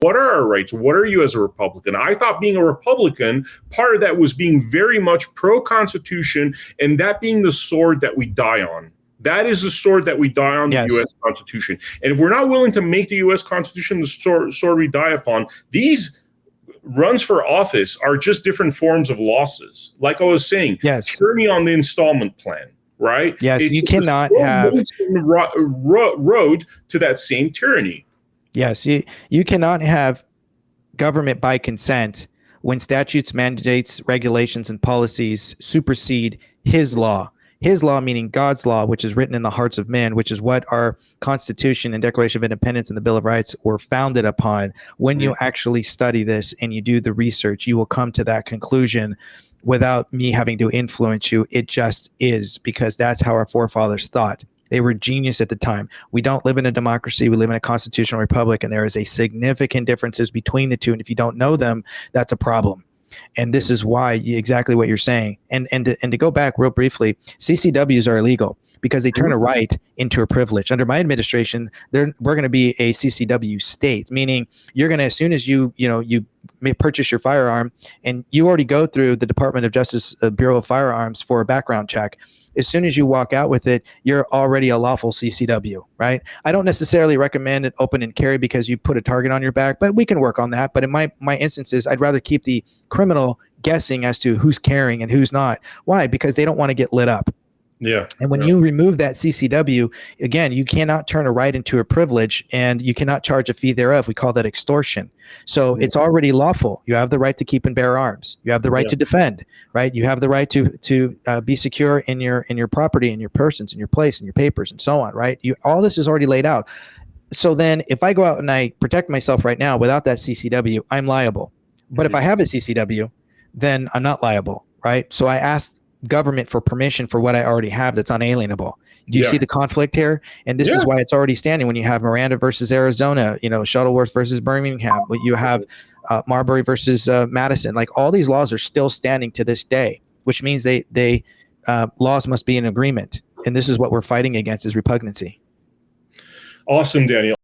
what are our rights? What are you as a Republican? I thought being a Republican, part of that was being very much pro-Constitution, and that being the sword that we die on. That is the sword that we die on, the U.S. Constitution. And if we're not willing to make the U.S. Constitution the sword we die upon, these runs for office are just different forms of losses. Like I was saying, tyranny on the installment plan, right? Yes, it's you cannot have road to that same tyranny. Yes, you cannot have government by consent when statutes, mandates, regulations, and policies supersede his law. His law, meaning God's law, which is written in the hearts of men, which is what our Constitution and Declaration of Independence and the Bill of Rights were founded upon. When you actually study this and you do the research, you will come to that conclusion without me having to influence you. It just is, because that's how our forefathers thought. They were genius at the time. We don't live in a democracy. We live in a constitutional republic, and there is a significant differences between the two. And if you don't know them, that's a problem. And this is why exactly what you're saying. And to go back real briefly, CCWs are illegal because they turn a right into a privilege. Under my administration, we're going to be a CCW state, meaning you're going to, as soon as you may purchase your firearm, and you already go through the Department of Justice Bureau of Firearms for a background check. As soon as you walk out with it, you're already a lawful CCW, right? I don't necessarily recommend it open and carry because you put a target on your back, but we can work on that. But in my instances, I'd rather keep the criminal guessing as to who's carrying and who's not. Why? Because they don't want to get lit up. Yeah. And when you remove that CCW, again, you cannot turn a right into a privilege, and you cannot charge a fee thereof. We call that extortion. So it's already lawful. You have the right to keep and bear arms. You have the right to defend, right? You have the right to be secure in your property, in your persons, in your place, in your papers, and so on, right? All this is already laid out. So then if I go out and I protect myself right now without that CCW, I'm liable. But if I have a CCW, then I'm not liable, right? So I asked government for permission for what I already have that's unalienable. Do you see the conflict here? And this is why it's already standing. When you have Miranda versus Arizona, Shuttleworth versus Birmingham, you have Marbury versus Madison, like all these laws are still standing to this day, which means they laws must be in agreement. And this is what we're fighting against, is repugnancy. Awesome, Daniel.